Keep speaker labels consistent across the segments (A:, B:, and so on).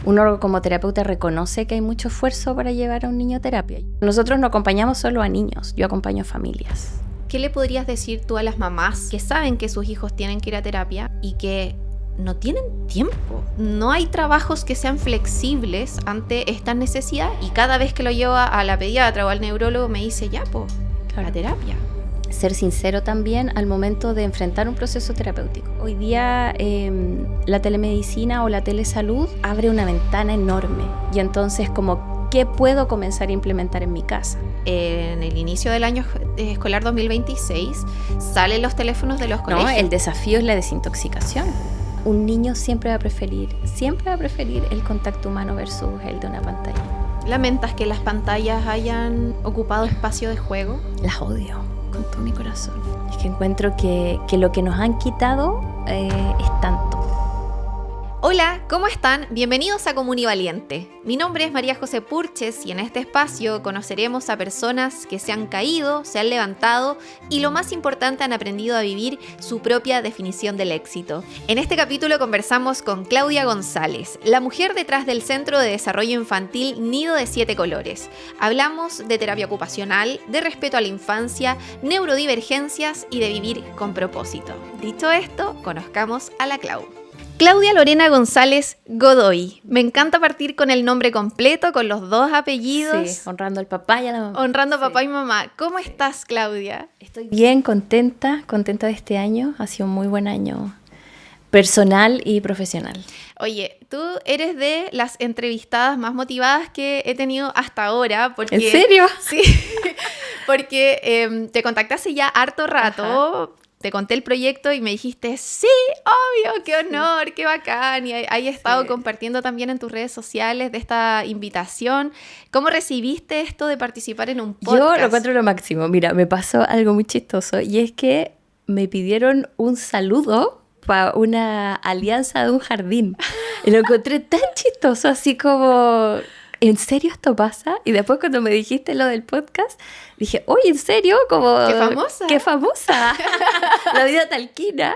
A: uno como terapeuta reconoce que hay mucho esfuerzo para llevar a un niño a terapia. Nosotros no acompañamos solo a niños, yo acompaño a familias.
B: ¿Qué le podrías decir tú a las mamás que saben que sus hijos tienen que ir a terapia y que no tienen tiempo? No hay trabajos que sean flexibles ante esta necesidad y cada vez que lo llevo a la pediatra o al neurólogo me dice, ya, pues, la terapia.
A: Ser sincero también al momento de enfrentar un proceso terapéutico. Hoy día la telemedicina o la telesalud abre una ventana enorme y entonces como ¿qué puedo comenzar a implementar en mi casa?
B: En el inicio del año escolar 2026 salen los teléfonos de los colegios.
A: No, el desafío es la desintoxicación. Un niño siempre va a preferir el contacto humano versus el de una pantalla.
B: ¿Lamentas que las pantallas hayan ocupado espacio de juego?
A: Las odio con todo mi corazón. Es que encuentro que lo que nos han quitado es tanto.
B: Hola, ¿cómo están? Bienvenidos a Comunivaliente. Mi nombre es María José Purches y en este espacio conoceremos a personas que se han caído, se han levantado y lo más importante han aprendido a vivir su propia definición del éxito. En este capítulo conversamos con Claudia González, la mujer detrás del Centro de Desarrollo Infantil Nido de 7 Colores. Hablamos de terapia ocupacional, de respeto a la infancia, neurodivergencias y de vivir con propósito. Dicho esto, conozcamos a la Clau. Claudia Lorena González Godoy. Me encanta partir con el nombre completo, con los dos apellidos.
A: Sí, honrando al papá y a la mamá.
B: Honrando a papá y mamá. ¿Cómo estás, Claudia?
A: Estoy bien, contenta de este año. Ha sido un muy buen año personal y profesional.
B: Oye, tú eres de las entrevistadas más motivadas que he tenido hasta ahora. Porque,
A: ¿en serio?
B: Sí, porque te contacté hace ya harto rato. Ajá. Te conté el proyecto y me dijiste, sí, obvio, qué honor, qué bacán. Y ahí he estado compartiendo también en tus redes sociales de esta invitación. ¿Cómo recibiste esto de participar en un podcast?
A: Yo lo encuentro lo máximo. Mira, me pasó algo muy chistoso y es que me pidieron un saludo para una alianza de un jardín. Y lo encontré tan chistoso, así como... ¿En serio esto pasa? Y después cuando me dijiste lo del podcast, dije, oye, ¿en serio? Como,
B: ¡qué famosa!
A: ¡Qué famosa! La vida talquina.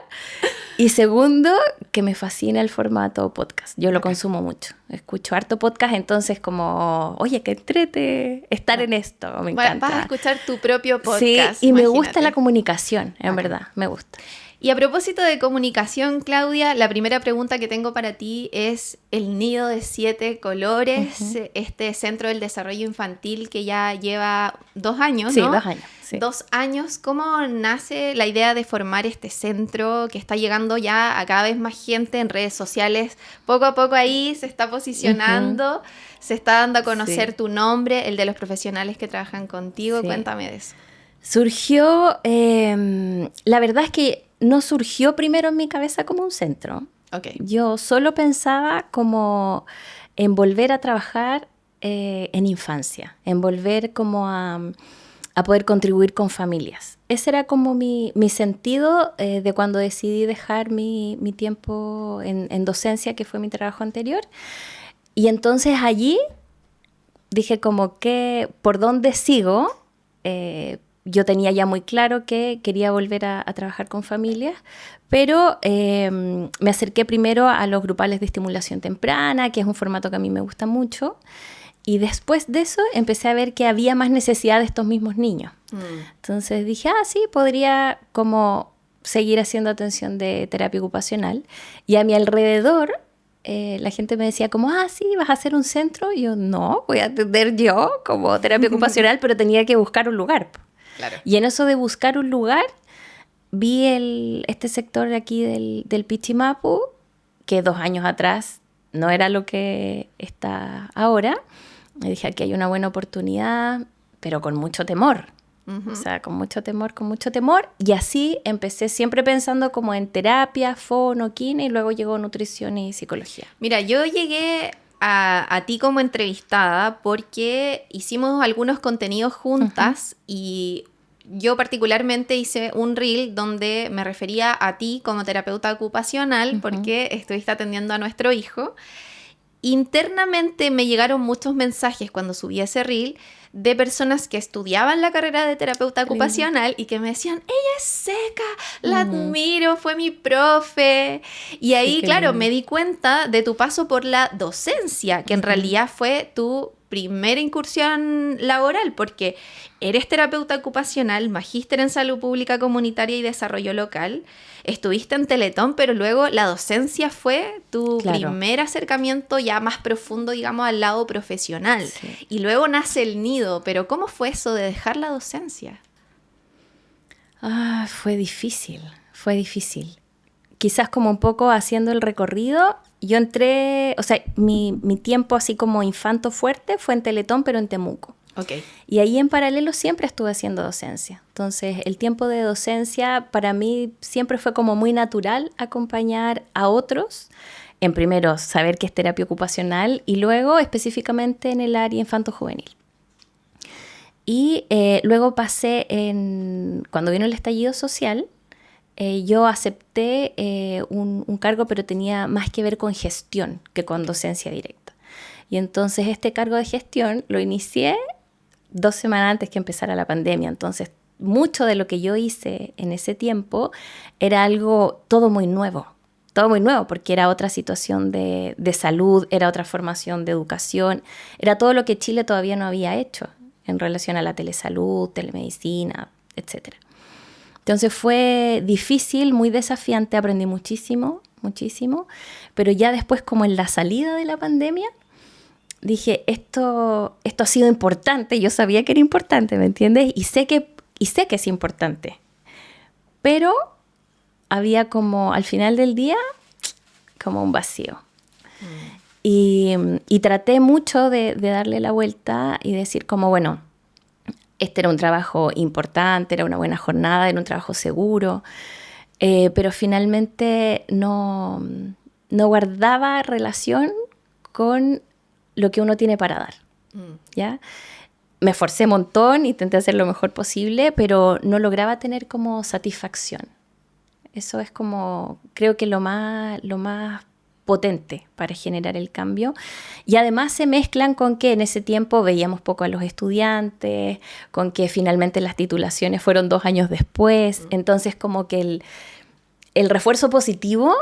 A: Y segundo, que me fascina el formato podcast. Yo lo consumo mucho. Escucho harto podcast, entonces como, oye, qué entrete estar en esto. Me encanta.
B: Vas a escuchar tu propio podcast.
A: Sí, y
B: imagínate.
A: Me gusta la comunicación, en verdad, me gusta.
B: Y a propósito de comunicación, Claudia, la primera pregunta que tengo para ti es el Nido de 7 Colores, este Centro del Desarrollo Infantil que ya lleva 2 años, ¿no?
A: Sí, 2 años. Sí.
B: 2 años. ¿Cómo nace la idea de formar este centro que está llegando ya a cada vez más gente en redes sociales? Poco a poco ahí se está posicionando, se está dando a conocer tu nombre, el de los profesionales que trabajan contigo. Sí. Cuéntame de eso.
A: Surgió, la verdad es que no surgió primero en mi cabeza como un centro.
B: Okay.
A: Yo solo pensaba como en volver a trabajar en infancia, en volver como a poder contribuir con familias. Ese era como mi sentido de cuando decidí dejar mi tiempo en docencia, que fue mi trabajo anterior. Y entonces allí dije como que por dónde sigo. Yo tenía ya muy claro que quería volver a trabajar con familias, pero me acerqué primero a los grupales de estimulación temprana, que es un formato que a mí me gusta mucho, y después de eso empecé a ver que había más necesidad de estos mismos niños. Entonces dije, sí, podría como seguir haciendo atención de terapia ocupacional, y a mi alrededor la gente me decía como, sí, ¿vas a hacer un centro? Y yo, no, voy a atender yo como terapia ocupacional, pero tenía que buscar un lugar.
B: Claro.
A: Y en eso de buscar un lugar, vi este sector aquí del Pichimapu, que 2 años atrás no era lo que está ahora. Me dije, aquí hay una buena oportunidad, pero con mucho temor. O sea, con mucho temor. Y así empecé siempre pensando como en terapia, fono, kine, y luego llegó nutrición y psicología.
B: Mira, yo llegué a ti como entrevistada porque hicimos algunos contenidos juntas y yo particularmente hice un reel donde me refería a ti como terapeuta ocupacional porque estuviste atendiendo a nuestro hijo internamente me llegaron muchos mensajes cuando subí ese reel de personas que estudiaban la carrera de terapeuta ocupacional y que me decían, ella es seca, la admiro, fue mi profe. Y ahí, sí, claro, me di cuenta de tu paso por la docencia, que en realidad fue tu primera incursión laboral, porque eres terapeuta ocupacional, magíster en salud pública comunitaria y desarrollo local, estuviste en Teletón, pero luego la docencia fue tu primer acercamiento ya más profundo, digamos, al lado profesional. Sí. Y luego nace el nido, pero ¿cómo fue eso de dejar la docencia?
A: Fue difícil. Quizás como un poco haciendo el recorrido, yo entré, o sea, mi tiempo así como infanto fuerte fue en Teletón, pero en Temuco.
B: Okay.
A: Y ahí en paralelo siempre estuve haciendo docencia. Entonces, el tiempo de docencia para mí siempre fue como muy natural acompañar a otros. En primero, saber qué es terapia ocupacional y luego específicamente en el área infanto-juvenil. Y luego pasé cuando vino el estallido social, yo acepté un cargo, pero tenía más que ver con gestión que con docencia directa. Y entonces este cargo de gestión lo inicié 2 semanas antes que empezara la pandemia. Entonces, mucho de lo que yo hice en ese tiempo era algo todo muy nuevo, porque era otra situación de salud, era otra formación de educación, era todo lo que Chile todavía no había hecho en relación a la telesalud, telemedicina, etc. Entonces fue difícil, muy desafiante, aprendí muchísimo, pero ya después, como en la salida de la pandemia, dije, esto ha sido importante, yo sabía que era importante, ¿me entiendes? Y sé que es importante, pero había como, al final del día, como un vacío. Y traté mucho de darle la vuelta y decir como, bueno, este era un trabajo importante, era una buena jornada, era un trabajo seguro, pero finalmente no guardaba relación con lo que uno tiene para dar, ¿ya? Me esforcé un montón, intenté hacer lo mejor posible, pero no lograba tener como satisfacción. Eso es como, creo que lo más potente para generar el cambio. Y además se mezclan con que en ese tiempo veíamos poco a los estudiantes, con que finalmente las titulaciones fueron 2 años después. Entonces como que el refuerzo positivo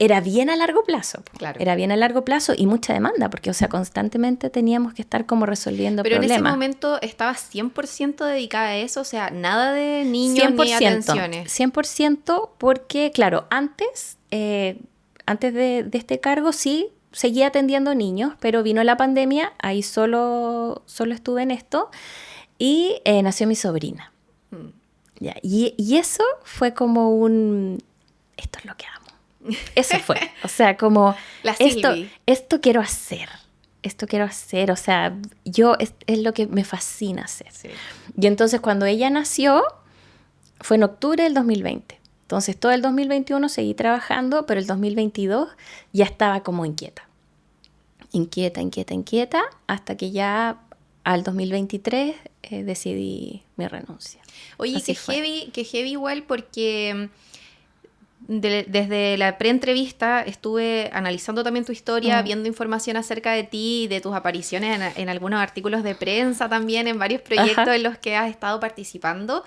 A: era bien a largo plazo.
B: Claro.
A: Era bien a largo plazo y mucha demanda, porque, o sea, constantemente teníamos que estar como resolviendo problemas.
B: Pero en ese momento estabas 100% dedicada a eso, o sea, nada de niños 100%, ni atenciones.
A: 100%, porque, claro, antes de este cargo sí seguía atendiendo niños, pero vino la pandemia, ahí solo estuve en esto, y nació mi sobrina. Ya, y eso fue como esto es lo que amo. Eso fue, o sea, como esto quiero hacer, o sea, es lo que me fascina hacer.
B: Sí.
A: Y entonces cuando ella nació, fue en octubre del 2020, entonces todo el 2021 seguí trabajando, pero el 2022 ya estaba como inquieta, hasta que ya al 2023 decidí mi renuncia.
B: Oye, que heavy igual, porque desde la pre-entrevista estuve analizando también tu historia, viendo información acerca de ti y de tus apariciones en algunos artículos de prensa también, en varios proyectos en los que has estado participando.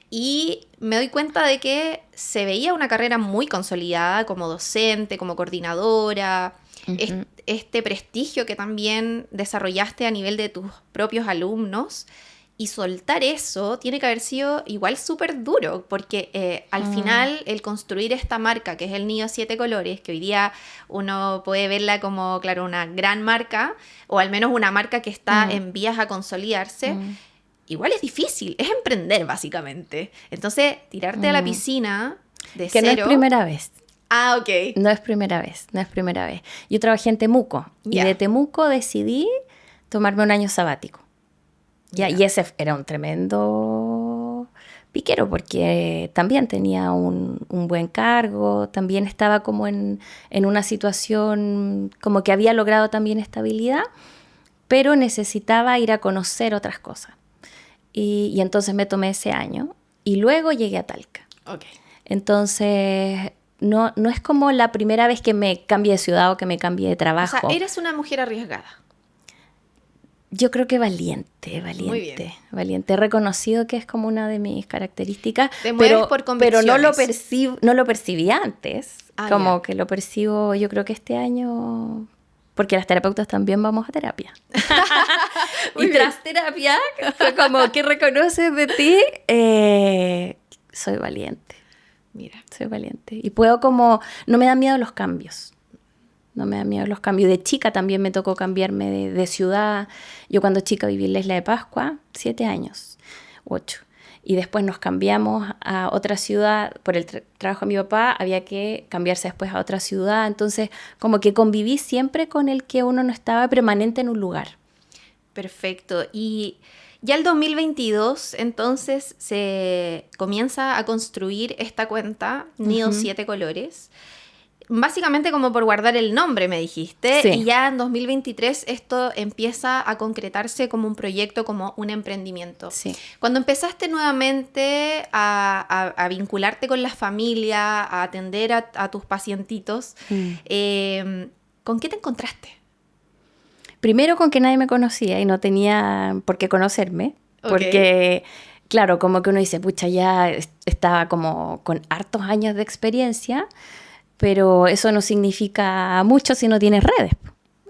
B: Y me doy cuenta de que se veía una carrera muy consolidada como docente, como coordinadora, este prestigio que también desarrollaste a nivel de tus propios alumnos. Y soltar eso tiene que haber sido igual súper duro, porque al final el construir esta marca, que es el Nido 7 Colores, que hoy día uno puede verla como, claro, una gran marca, o al menos una marca que está en vías a consolidarse, igual es difícil, es emprender básicamente. Entonces, tirarte a la piscina de
A: que
B: cero...
A: no es primera vez.
B: Ah, ok.
A: No es primera vez. Yo trabajé en Temuco, y de Temuco decidí tomarme un año sabático. Y ese era un tremendo piquero, porque también tenía un buen cargo, también estaba como en una situación como que había logrado también estabilidad, pero necesitaba ir a conocer otras cosas. Y entonces me tomé ese año y luego llegué a Talca.
B: Okay.
A: Entonces no es como la primera vez que me cambié de ciudad o que me cambié de trabajo.
B: O sea, eres una mujer arriesgada.
A: Yo creo que valiente.
B: Muy bien.
A: Valiente. He reconocido que es como una de mis características.
B: Te mueves por convicciones.
A: Pero no lo percibí antes.
B: Ya.
A: Que lo percibo, yo creo que este año... Porque las terapeutas también vamos a terapia. Y tras terapia, fue como, ¿qué reconoces de ti? Soy valiente.
B: Mira.
A: Soy valiente. Y puedo como... No me dan miedo los cambios. No me dan miedo los cambios. De chica también me tocó cambiarme de ciudad. Yo cuando chica viví en la Isla de Pascua, 7 años, 8. Y después nos cambiamos a otra ciudad. Por el trabajo de mi papá había que cambiarse después a otra ciudad. Entonces, como que conviví siempre con el que uno no estaba permanente en un lugar.
B: Perfecto. Y ya el 2022, entonces, se comienza a construir esta cuenta, Nido 7 Colores. Básicamente como por guardar el nombre, me dijiste.
A: Sí.
B: Y ya en 2023 esto empieza a concretarse como un proyecto, como un emprendimiento.
A: Sí.
B: Cuando empezaste nuevamente a vincularte con la familia, a atender a tus pacientitos, ¿con qué te encontraste?
A: Primero con que nadie me conocía y no tenía por qué conocerme.
B: Ok.
A: Porque, claro, como que uno dice, pucha, ya estaba como con hartos años de experiencia, pero eso no significa mucho si no tienes redes.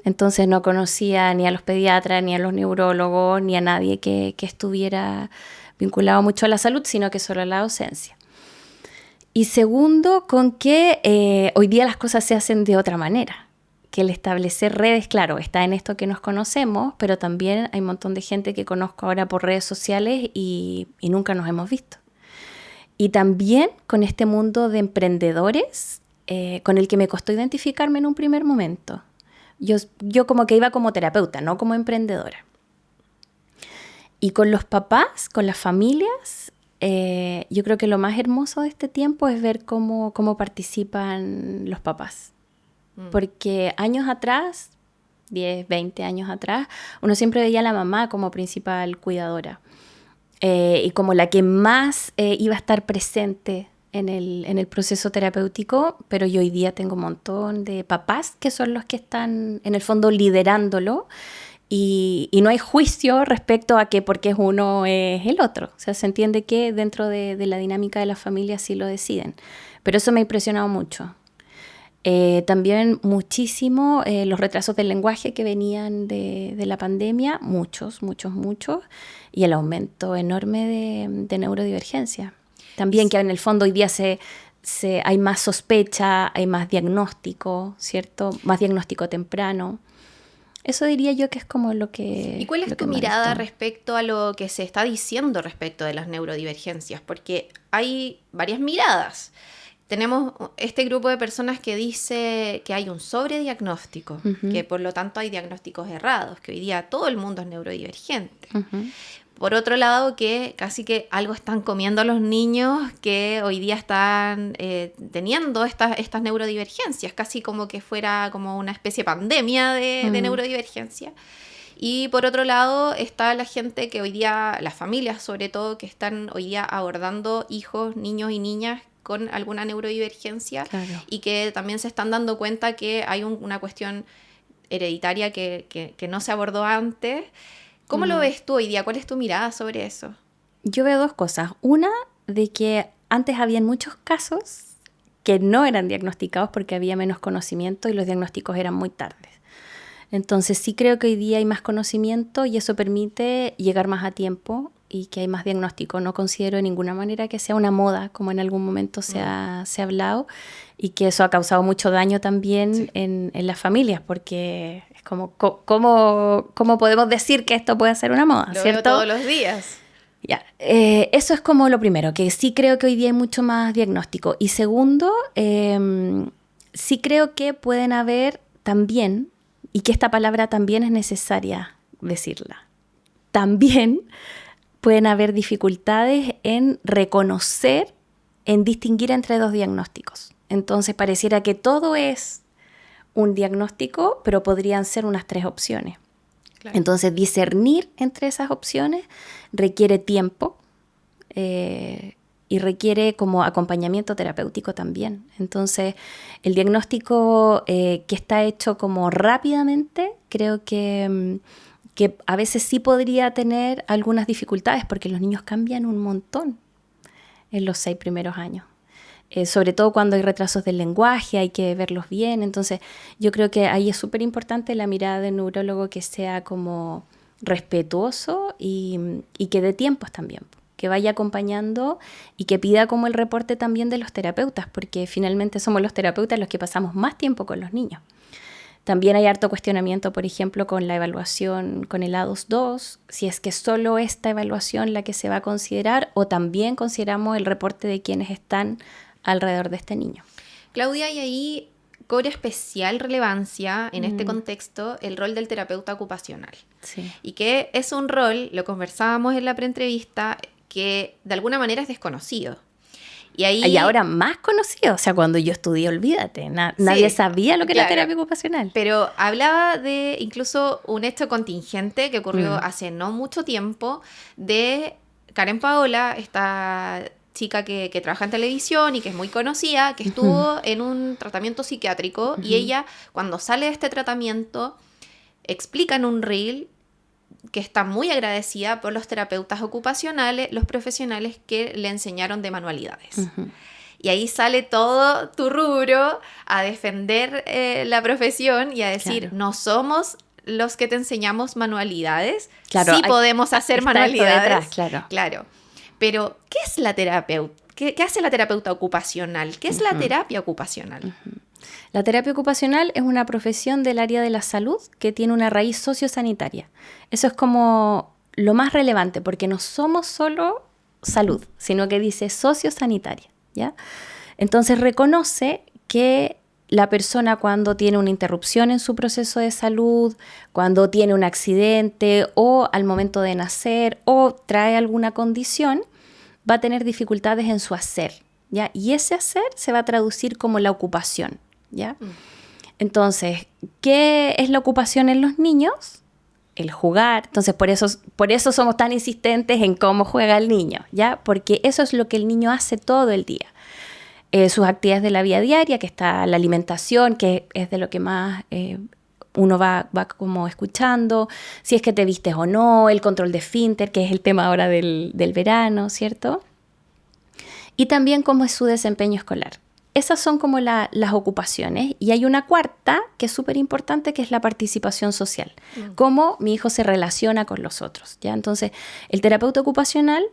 A: Entonces no conocía ni a los pediatras, ni a los neurólogos, ni a nadie que estuviera vinculado mucho a la salud, sino que solo a la docencia. Y segundo, con que hoy día las cosas se hacen de otra manera. Que el establecer redes, claro, está en esto que nos conocemos, pero también hay un montón de gente que conozco ahora por redes sociales y nunca nos hemos visto. Y también con este mundo de emprendedores, con el que me costó identificarme en un primer momento. Yo como que iba como terapeuta, no como emprendedora. Y con los papás, con las familias, yo creo que lo más hermoso de este tiempo es ver cómo participan los papás. Porque años atrás, 10, 20 años atrás, uno siempre veía a la mamá como principal cuidadora y como la que más iba a estar presente en el proceso terapéutico, pero yo hoy día tengo un montón de papás que son los que están en el fondo liderándolo y no hay juicio respecto a que porque es uno es el otro. O sea, se entiende que dentro de la dinámica de la familia sí lo deciden. Pero eso me ha impresionado mucho. También muchísimo los retrasos del lenguaje que venían de la pandemia, muchos, y el aumento enorme de neurodivergencia. También que en el fondo hoy día hay más sospecha, hay más diagnóstico, ¿cierto? Más diagnóstico temprano. Eso diría yo que es como lo que...
B: ¿Y cuál es tu mirada respecto a lo que se está diciendo respecto de las neurodivergencias? Porque hay varias miradas. Tenemos este grupo de personas que dice que hay un sobrediagnóstico, que por lo tanto hay diagnósticos errados, que hoy día todo el mundo es neurodivergente. Por otro lado, que casi que algo están comiendo los niños que hoy día están teniendo estas neurodivergencias, casi como que fuera como una especie de pandemia de neurodivergencia. Y por otro lado está la gente que hoy día, las familias sobre todo, que están hoy día abordando hijos, niños y niñas con alguna neurodivergencia, claro. Y que también se están dando cuenta que hay una cuestión hereditaria que no se abordó antes. ¿Cómo lo ves tú hoy día? ¿Cuál es tu mirada sobre eso?
A: Yo veo dos cosas. Una, de que antes habían muchos casos que no eran diagnosticados porque había menos conocimiento y los diagnósticos eran muy tardes. Entonces sí creo que hoy día hay más conocimiento y eso permite llegar más a tiempo y que hay más diagnóstico. No considero de ninguna manera que sea una moda, como en algún momento se ha hablado, y que eso ha causado mucho daño también en las familias, porque es como, ¿cómo podemos decir que esto puede ser una moda?
B: Lo
A: ¿cierto?
B: veo todos los días.
A: Ya, eso es como lo primero, que sí creo que hoy día hay mucho más diagnóstico. Y segundo, sí creo que pueden haber también, y que esta palabra también es necesaria decirla, también pueden haber dificultades en reconocer, en distinguir entre dos diagnósticos. Entonces pareciera que todo es un diagnóstico, pero podrían ser unas 3 opciones. Claro. Entonces discernir entre esas opciones requiere tiempo y y requiere como acompañamiento terapéutico también. Entonces, el diagnóstico que está hecho como rápidamente, creo que a veces sí podría tener algunas dificultades porque los niños cambian un montón en los 6 primeros años. Sobre todo cuando hay retrasos del lenguaje, hay que verlos bien. Entonces, yo creo que ahí es súper importante la mirada del neurólogo, que sea como respetuoso y que dé tiempos también, que vaya acompañando y que pida como el reporte también de los terapeutas, porque finalmente somos los terapeutas los que pasamos más tiempo con los niños. También hay harto cuestionamiento, por ejemplo, con la evaluación con el ADOS-2, si es que solo esta evaluación la que se va a considerar o también consideramos el reporte de quienes están alrededor de este niño.
B: Claudia, y ahí cobra especial relevancia en este contexto el rol del terapeuta ocupacional.
A: Sí.
B: Y que es un rol, lo conversábamos en la preentrevista, que de alguna manera es desconocido.
A: Y ahora más conocido, o sea, cuando yo estudié, olvídate, nadie sabía lo que era terapia ocupacional.
B: Pero hablaba de incluso un hecho contingente que ocurrió hace no mucho tiempo, de Karen Paola, esta chica que trabaja en televisión y que es muy conocida, que estuvo en un tratamiento psiquiátrico y ella, cuando sale de este tratamiento, explica en un reel que está muy agradecida por los terapeutas ocupacionales, los profesionales que le enseñaron de manualidades. Y ahí sale todo tu rubro a defender la profesión y a decir, no somos los que te enseñamos manualidades, sí podemos hacer manualidades.
A: Detrás,
B: claro. Pero, ¿qué es la terapeuta? ¿Qué hace la terapeuta ocupacional? ¿Qué es la terapia ocupacional?
A: La terapia ocupacional es una profesión del área de la salud que tiene una raíz sociosanitaria. Eso es como lo más relevante, porque no somos solo salud, sino que dice sociosanitaria, ¿ya? Entonces reconoce que la persona, cuando tiene una interrupción en su proceso de salud, cuando tiene un accidente o al momento de nacer o trae alguna condición, va a tener dificultades en su hacer, ¿ya? Y ese hacer se va a traducir como la ocupación, ¿ya? Entonces, ¿qué es la ocupación en los niños? El jugar. Entonces, por eso somos tan insistentes en cómo juega el niño, ¿ya? Porque eso es lo que el niño hace todo el día. Sus actividades de la vida diaria, que está la alimentación, que es de lo que más uno va como escuchando, si es que te vistes o no, el control de esfínter, que es el tema ahora del verano, ¿cierto? Y también cómo es su desempeño escolar. Esas son como las ocupaciones. Y hay una cuarta que es súper importante, que es la participación social. Cómo mi hijo se relaciona con los otros, ¿ya? Entonces, el terapeuta ocupacional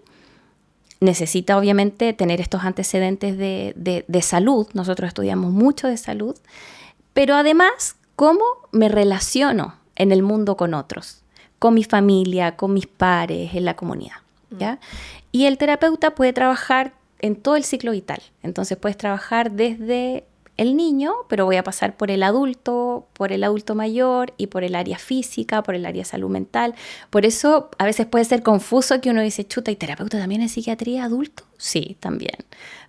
A: necesita obviamente tener estos antecedentes de salud. Nosotros estudiamos mucho de salud. Pero además, cómo me relaciono en el mundo con otros, con mi familia, con mis pares, en la comunidad, ¿ya? Y el terapeuta puede trabajar en todo el ciclo vital. Entonces puedes trabajar desde el niño, pero voy a pasar por el adulto mayor y por el área física, por el área de salud mental. Por eso a veces puede ser confuso que uno dice, chuta, ¿y terapeuta también en psiquiatría adulto? Sí, también.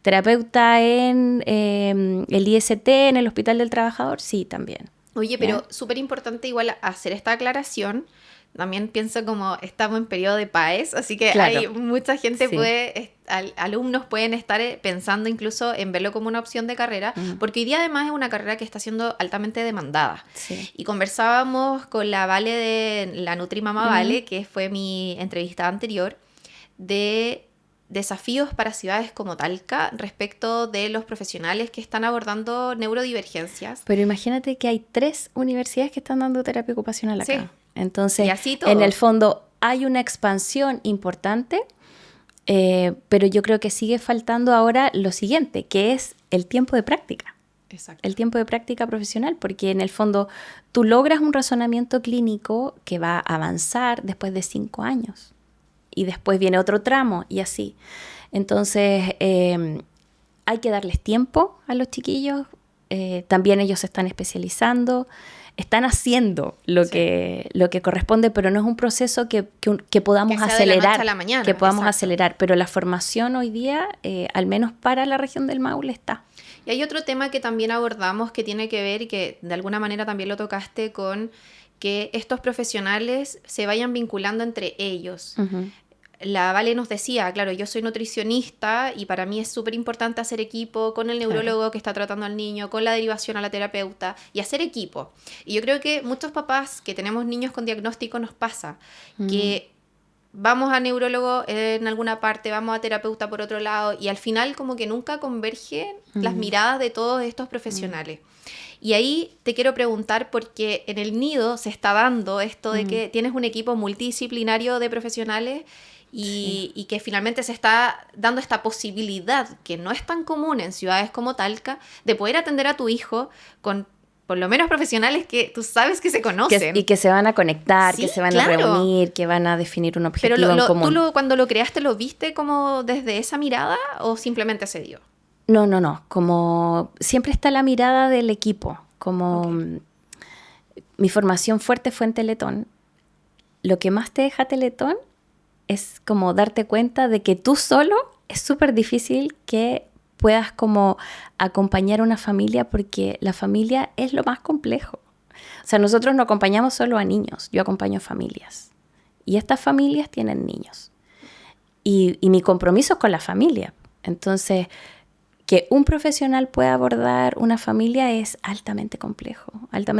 A: ¿Terapeuta en el IST, en el Hospital del Trabajador? Sí, también.
B: Oye, pero súper importante igual hacer esta aclaración. También pienso como estamos en periodo de PAES, así que hay mucha gente alumnos pueden estar pensando incluso en verlo como una opción de carrera, porque hoy día además es una carrera que está siendo altamente demandada. Sí. Y conversábamos con la Vale de la Nutrimama Vale, que fue mi entrevista anterior, de desafíos para ciudades como Talca respecto de los profesionales que están abordando neurodivergencias.
A: Pero imagínate que hay 3 universidades que están dando terapia ocupacional acá. Sí. Entonces,
B: en
A: el fondo hay una expansión importante, pero yo creo que sigue faltando ahora lo siguiente, que es el tiempo de práctica. Exacto. El tiempo de práctica profesional, porque en el fondo tú logras un razonamiento clínico que va a avanzar después de 5 años. Y después viene otro tramo y así. Entonces, hay que darles tiempo a los chiquillos. También ellos se están especializando. Están haciendo lo que corresponde, pero no es un proceso que podamos acelerar. De la noche a la mañana, que podamos acelerar. Pero la formación hoy día, al menos para la región del Maule, está.
B: Y hay otro tema que también abordamos que tiene que ver, y que de alguna manera también lo tocaste, con que estos profesionales se vayan vinculando entre ellos. la Vale nos decía, claro, yo soy nutricionista y para mí es súper importante hacer equipo con el neurólogo que está tratando al niño, con la derivación a la terapeuta y hacer equipo. Y yo creo que muchos papás que tenemos niños con diagnóstico nos pasa que vamos a neurólogo en alguna parte, vamos a terapeuta por otro lado y al final como que nunca convergen las miradas de todos estos profesionales. Y ahí te quiero preguntar porque en el nido se está dando esto de que tienes un equipo multidisciplinario de profesionales y que finalmente se está dando esta posibilidad que no es tan común en ciudades como Talca de poder atender a tu hijo con por lo menos profesionales que tú sabes que se conocen.
A: Y que se van a conectar,
B: Sí,
A: que se van
B: claro.
A: a reunir, que van a definir un objetivo
B: Pero
A: en común.
B: ¿tú cuando lo creaste lo viste como desde esa mirada o simplemente se dio?
A: No. Como siempre está la mirada del equipo. Como mi formación fuerte fue en Teletón. Lo que más te deja Teletón es como darte cuenta de que tú solo es súper difícil que puedas como acompañar a una familia porque la familia es lo más complejo. O sea, nosotros no acompañamos solo a niños, yo acompaño a familias. Y estas familias tienen niños. Y mi compromiso es con la familia. Entonces, que un profesional pueda abordar una familia es altamente complejo.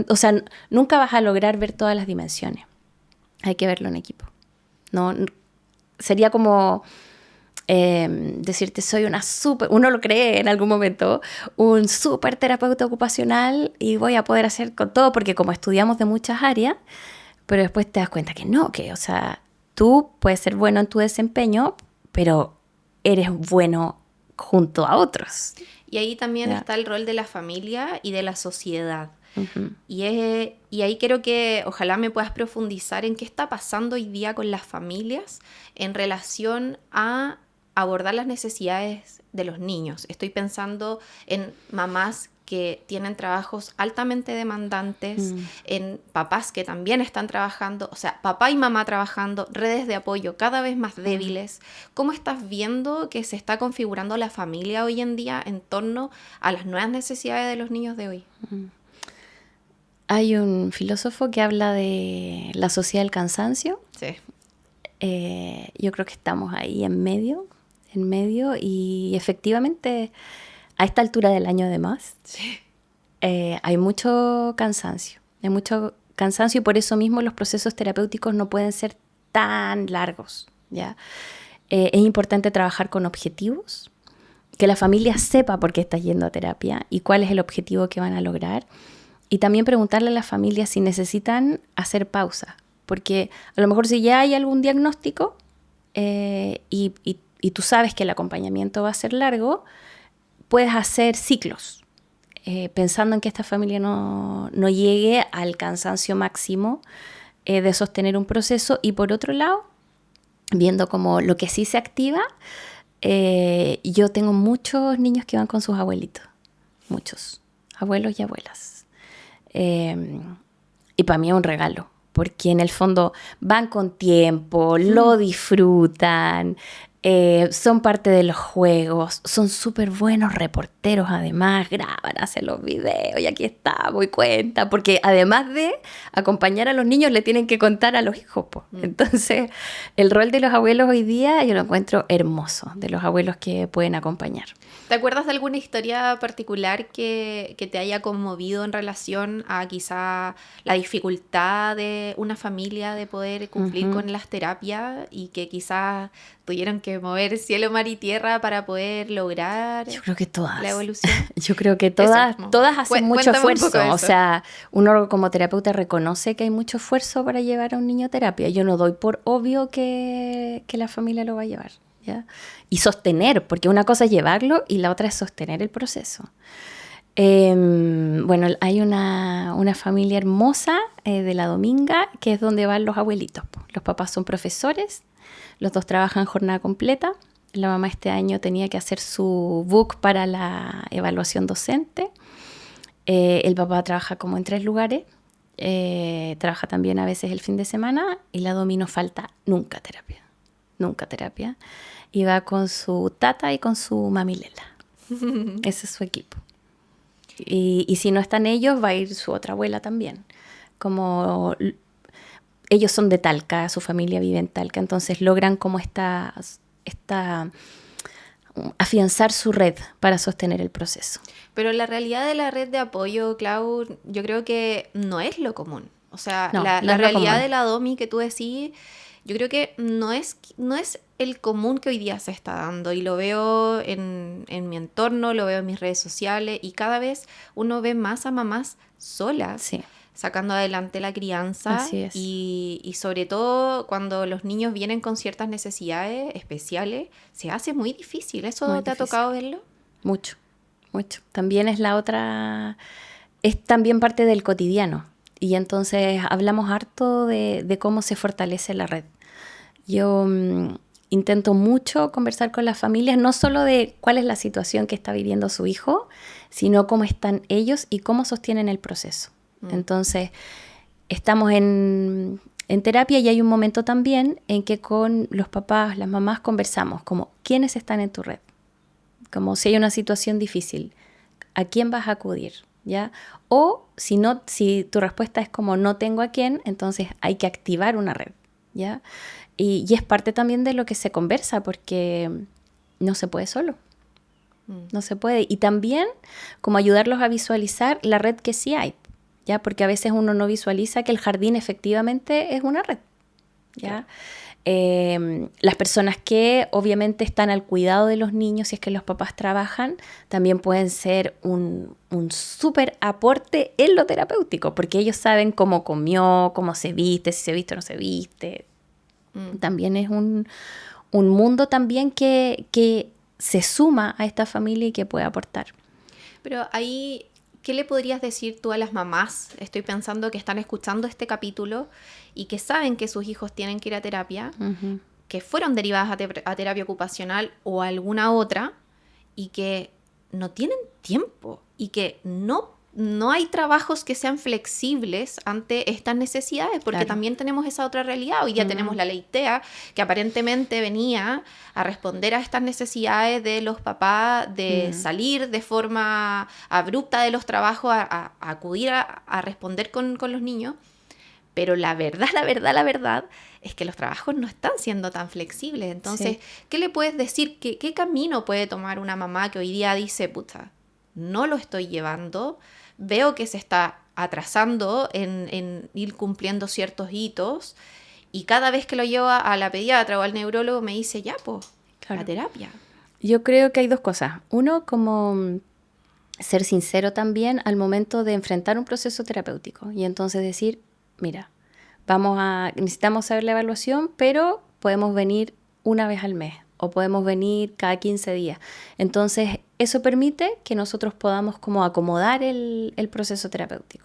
A: O sea, nunca vas a lograr ver todas las dimensiones. Hay que verlo en equipo. No, sería como decirte soy uno lo cree en algún momento, un súper terapeuta ocupacional y voy a poder hacer con todo porque como estudiamos de muchas áreas, pero después te das cuenta que no, o sea, tú puedes ser bueno en tu desempeño, pero eres bueno junto a otros.
B: Y ahí también está el rol de la familia y de la sociedad. Y ahí quiero que ojalá me puedas profundizar en qué está pasando hoy día con las familias en relación a abordar las necesidades de los niños. Estoy pensando en mamás que tienen trabajos altamente demandantes, en papás que también están trabajando, o sea, papá y mamá trabajando, redes de apoyo cada vez más débiles. ¿Cómo estás viendo que se está configurando la familia hoy en día en torno a las nuevas necesidades de los niños de hoy?
A: Hay un filósofo que habla de la sociedad del cansancio.
B: Sí.
A: Yo creo que estamos ahí en medio y efectivamente a esta altura del año además hay mucho cansancio y por eso mismo los procesos terapéuticos no pueden ser tan largos, ¿ya? Es importante trabajar con objetivos, que la familia sepa por qué está yendo a terapia y cuál es el objetivo que van a lograr y también preguntarle a la familia si necesitan hacer pausa, porque a lo mejor si ya hay algún diagnóstico y tú sabes que el acompañamiento va a ser largo, puedes hacer ciclos, pensando en que esta familia no llegue al cansancio máximo de sostener un proceso. Y por otro lado, viendo como lo que sí se activa, yo tengo muchos niños que van con sus abuelitos, muchos, abuelos y abuelas. Y para mí es un regalo, porque en el fondo van con tiempo, lo disfrutan, son parte de los juegos, son súper buenos reporteros además, graban, hacen los videos y aquí estamos y cuentan, porque además de acompañar a los niños le tienen que contar a los hijos. Entonces el rol de los abuelos hoy día yo lo encuentro hermoso, de los abuelos que pueden acompañar.
B: ¿Te acuerdas de alguna historia particular que te haya conmovido en relación a quizá la dificultad de una familia de poder cumplir con las terapias y que quizás tuvieron que mover cielo, mar y tierra para poder lograr
A: Yo creo que todas.
B: La evolución?
A: Yo creo que todas hacen mucho esfuerzo. O sea, uno como terapeuta reconoce que hay mucho esfuerzo para llevar a un niño a terapia. Yo no doy por obvio que la familia lo va a llevar, ¿ya? Y sostener, porque una cosa es llevarlo y la otra es sostener el proceso. Bueno, hay una familia hermosa de La Dominga, que es donde van los abuelitos. Los papás son profesores, los dos trabajan jornada completa. La mamá este año tenía que hacer su book para la evaluación docente. El papá trabaja como en 3 lugares. Trabaja también a veces el fin de semana y la Domi no falta nunca terapia. Y va con su tata y con su mamilela. Ese es su equipo. Y si no están ellos, va a ir su otra abuela también. Como ellos son de Talca, su familia vive en Talca, entonces logran como afianzar su red para sostener el proceso.
B: Pero la realidad de la red de apoyo, Clau, yo creo que no es lo común. O sea,
A: No,
B: la
A: no es lo
B: realidad
A: común.
B: de la DOMI que tú decís, yo creo que no es el común que hoy día se está dando. Y lo veo en mi entorno, lo veo en mis redes sociales, y cada vez uno ve más a mamás solas.
A: Sí.
B: Sacando adelante la crianza.
A: Así es.
B: Y sobre todo cuando los niños vienen con ciertas necesidades especiales, se hace muy difícil. ¿Eso
A: Muy
B: te ha
A: difícil.
B: tocado verlo?
A: Mucho. También es también parte del cotidiano. Y entonces hablamos harto de cómo se fortalece la red. Yo intento mucho conversar con las familias, no solo de cuál es la situación que está viviendo su hijo, sino cómo están ellos y cómo sostienen el proceso. Entonces, estamos en terapia y hay un momento también en que con los papás, las mamás conversamos, como quiénes están en tu red. Como si hay una situación difícil, ¿a quién vas a acudir? ¿Ya? O si tu respuesta es como no tengo a quién, entonces hay que activar una red, ¿ya? Y es parte también de lo que se conversa, porque no se puede solo. No se puede. Y también como ayudarlos a visualizar la red que sí hay, ¿ya? Porque a veces uno no visualiza que el jardín efectivamente es una red, ¿ya? Las personas que obviamente están al cuidado de los niños, si es que los papás trabajan, también pueden ser un súper aporte en lo terapéutico, porque ellos saben cómo comió, cómo se viste, si se viste o no se viste. También es un mundo también que se suma a esta familia y que puede aportar.
B: Pero ahí, ¿qué le podrías decir tú a las mamás? Estoy pensando que están escuchando este capítulo y que saben que sus hijos tienen que ir a terapia, que fueron derivadas a terapia ocupacional o a alguna otra, y que no tienen tiempo y que no hay trabajos que sean flexibles ante estas necesidades, porque también tenemos esa otra realidad. Hoy día tenemos la ley TEA, que aparentemente venía a responder a estas necesidades de los papás de salir de forma abrupta de los trabajos a acudir a responder con los niños. Pero la verdad es que los trabajos no están siendo tan flexibles. Entonces, ¿qué le puedes decir? ¿Qué camino puede tomar una mamá que hoy día dice, puta, no lo estoy llevando, veo que se está atrasando en ir cumpliendo ciertos hitos, y cada vez que lo llevo a la pediatra o al neurólogo me dice, ya, pues, la terapia?
A: Yo creo que hay dos cosas. Uno, como ser sincero también al momento de enfrentar un proceso terapéutico y entonces decir, mira, necesitamos saber la evaluación, pero podemos venir una vez al mes o podemos venir cada 15 días. Entonces, eso permite que nosotros podamos como acomodar el proceso terapéutico.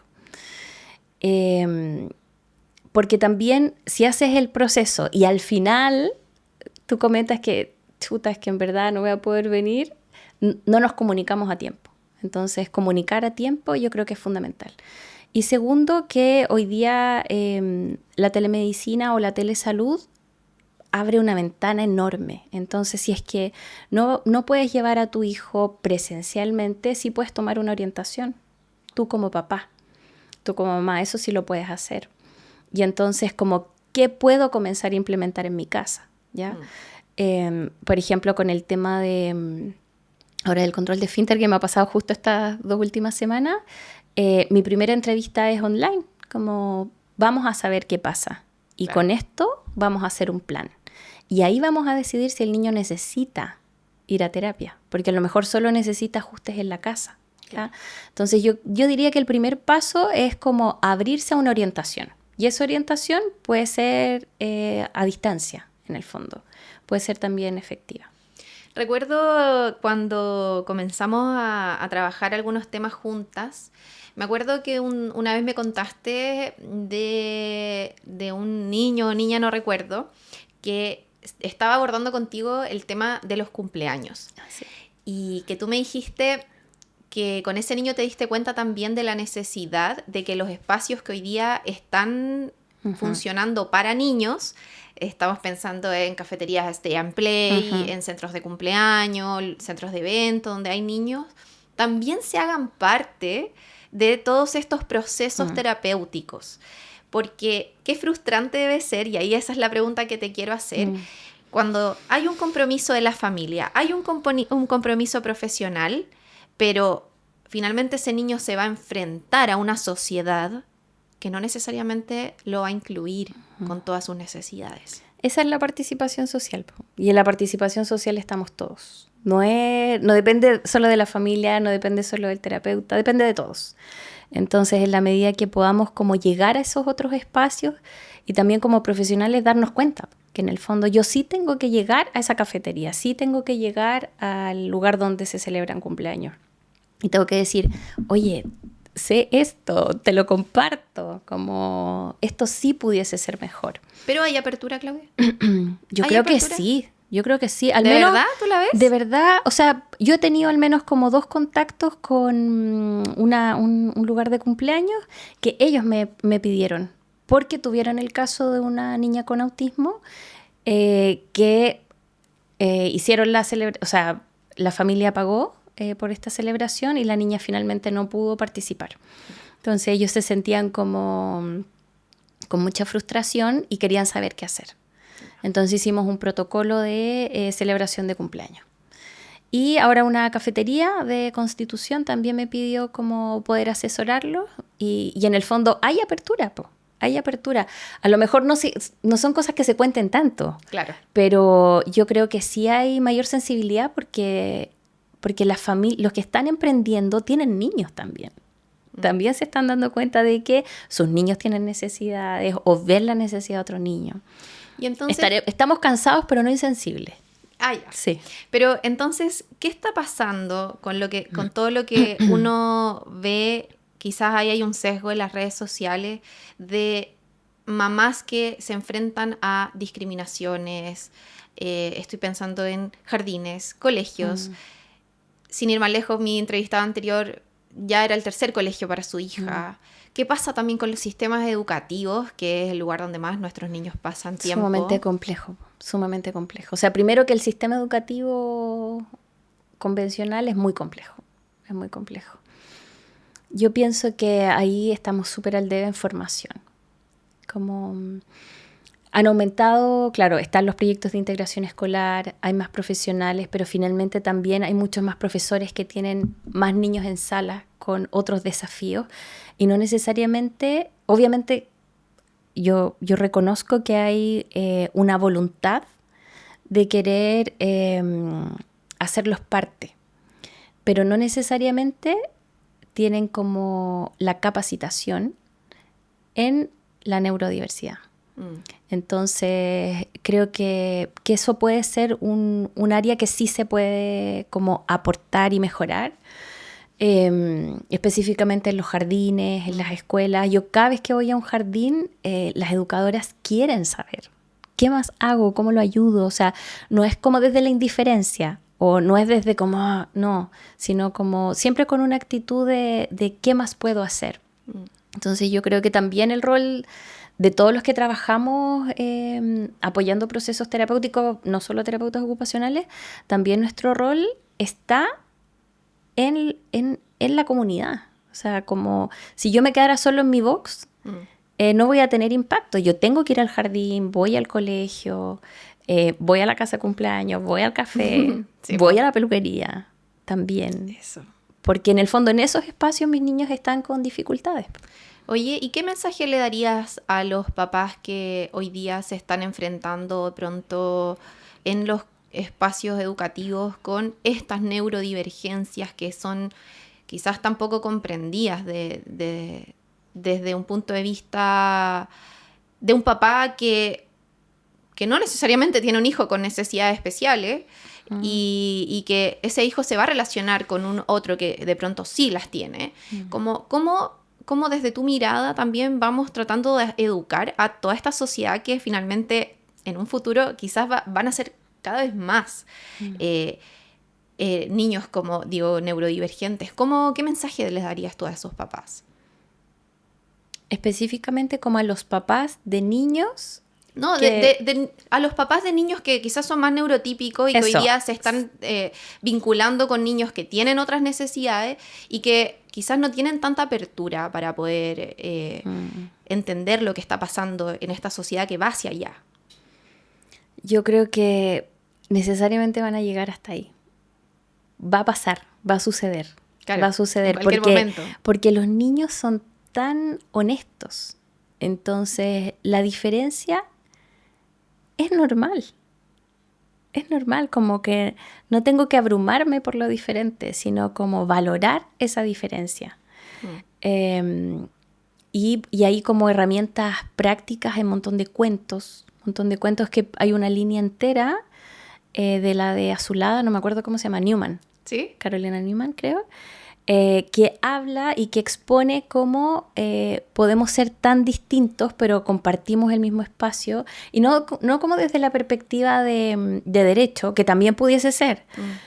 A: Porque también, si haces el proceso y al final tú comentas que, chuta, es que en verdad no voy a poder venir, no nos comunicamos a tiempo. Entonces, comunicar a tiempo yo creo que es fundamental. Y segundo, que hoy día la telemedicina o la telesalud abre una ventana enorme. Entonces, si es que no puedes llevar a tu hijo presencialmente, sí puedes tomar una orientación. Tú como papá, tú como mamá, eso sí lo puedes hacer. Y entonces, como, ¿qué puedo comenzar a implementar en mi casa? ¿Ya? Por ejemplo, con el tema de ahora del control de esfínter que me ha pasado justo estas 2 últimas semanas, mi primera entrevista es online, como vamos a saber qué pasa. Y con esto vamos a hacer un plan. Y ahí vamos a decidir si el niño necesita ir a terapia, porque a lo mejor solo necesita ajustes en la casa. ¿Ya? Entonces yo diría que el primer paso es como abrirse a una orientación. Y esa orientación puede ser a distancia, en el fondo. Puede ser también efectiva.
B: Recuerdo cuando comenzamos a trabajar algunos temas juntas, me acuerdo que una vez me contaste de un niño o niña, no recuerdo, que estaba abordando contigo el tema de los cumpleaños.
A: Sí.
B: Y que tú me dijiste que con ese niño te diste cuenta también de la necesidad de que los espacios que hoy día están funcionando para niños, estamos pensando en cafeterías Stay and Play, en centros de cumpleaños, centros de eventos donde hay niños, también se hagan parte de todos estos procesos terapéuticos. porque qué frustrante debe ser, y ahí esa es la pregunta que te quiero hacer, cuando hay un compromiso de la familia, hay un compromiso profesional, pero finalmente ese niño se va a enfrentar a una sociedad que no necesariamente lo va a incluir con todas sus necesidades.
A: Esa es la participación social, po. Y en la participación social estamos todos. No depende solo de la familia, no depende solo del terapeuta, depende de todos. Entonces, en la medida que podamos como llegar a esos otros espacios y también como profesionales darnos cuenta que en el fondo yo sí tengo que llegar a esa cafetería, sí tengo que llegar al lugar donde se celebran cumpleaños. Y tengo que decir, oye, sé esto, te lo comparto, como esto sí pudiese ser mejor.
B: ¿Pero hay apertura, Claudia?
A: Yo creo que sí. Yo creo que sí. Al
B: ¿De
A: menos,
B: verdad tú la ves?
A: De verdad, o sea, yo he tenido al menos como 2 contactos con un lugar de cumpleaños que ellos me pidieron, porque tuvieron el caso de una niña con autismo que hicieron la celebración, o sea, la familia pagó por esta celebración y la niña finalmente no pudo participar. Entonces ellos se sentían como con mucha frustración y querían saber qué hacer. Entonces hicimos un protocolo de celebración de cumpleaños. Y ahora una cafetería de Constitución también me pidió como poder asesorarlo y en el fondo hay apertura, po. Hay apertura. A lo mejor no son cosas que se cuenten tanto,
B: claro,
A: pero yo creo que sí hay mayor sensibilidad porque los que están emprendiendo tienen niños también. También se están dando cuenta de que sus niños tienen necesidades o ven la necesidad de otro niño.
B: Y entonces,
A: estamos cansados, pero no insensibles.
B: Ah, ya.
A: Sí.
B: Pero entonces, ¿qué está pasando con todo lo que uno ve? Quizás ahí hay un sesgo en las redes sociales de mamás que se enfrentan a discriminaciones. Estoy pensando en jardines, colegios. Sin ir más lejos, mi entrevistada anterior ya era el 3er colegio para su hija. ¿Qué pasa también con los sistemas educativos, que es el lugar donde más nuestros niños pasan tiempo?
A: Sumamente complejo. O sea, primero que el sistema educativo convencional es muy complejo. Yo pienso que ahí estamos súper al debe en formación. Como han aumentado, claro, están los proyectos de integración escolar, hay más profesionales, pero finalmente también hay muchos más profesores que tienen más niños en sala con otros desafíos y no necesariamente, obviamente yo reconozco que hay una voluntad de querer hacerlos parte, pero no necesariamente tienen como la capacitación en la neurodiversidad. Entonces, creo que eso puede ser un área que sí se puede como aportar y mejorar, específicamente en los jardines, en las escuelas. Yo cada vez que voy a un jardín, las educadoras quieren saber qué más hago, cómo lo ayudo. O sea, no es como desde la indiferencia o no es desde como, no, sino como siempre con una actitud de qué más puedo hacer. Entonces, yo creo que también el rol de todos los que trabajamos apoyando procesos terapéuticos, no solo terapeutas ocupacionales, también nuestro rol está en la comunidad. O sea, como si yo me quedara solo en mi box, no voy a tener impacto. Yo tengo que ir al jardín, voy al colegio, voy a la casa de cumpleaños, voy al café, sí, voy a la peluquería también.
B: Eso.
A: Porque en el fondo en esos espacios mis niños están con dificultades.
B: Oye, ¿y qué mensaje le darías a los papás que hoy día se están enfrentando de pronto en los espacios educativos con estas neurodivergencias que son quizás tan poco comprendidas desde un punto de vista de un papá que no necesariamente tiene un hijo con necesidades especiales y que ese hijo se va a relacionar con un otro que de pronto sí las tiene? ¿Cómo desde tu mirada también vamos tratando de educar a toda esta sociedad que finalmente en un futuro quizás van a ser cada vez más niños como, digo, neurodivergentes? ¿Qué mensaje les darías tú a esos papás?
A: Específicamente como a los papás de niños
B: No, a los papás de niños que quizás son más neurotípicos y que hoy día se están vinculando con niños que tienen otras necesidades y que quizás no tienen tanta apertura para poder entender lo que está pasando en esta sociedad que va hacia allá.
A: Yo creo que necesariamente van a llegar hasta ahí. Va a pasar, va a suceder.
B: Claro,
A: va a suceder
B: en cualquier momento.
A: Porque los niños son tan honestos. Entonces, la diferencia es normal. Es normal, como que no tengo que abrumarme por lo diferente, sino como valorar esa diferencia. Y ahí como herramientas prácticas hay un montón de cuentos que hay una línea entera de la de Azulada, no me acuerdo cómo se llama, Newman.
B: ¿Sí?
A: Carolina Newman, creo. Que habla y que expone cómo podemos ser tan distintos, pero compartimos el mismo espacio, y no como desde la perspectiva de derecho, que también pudiese ser,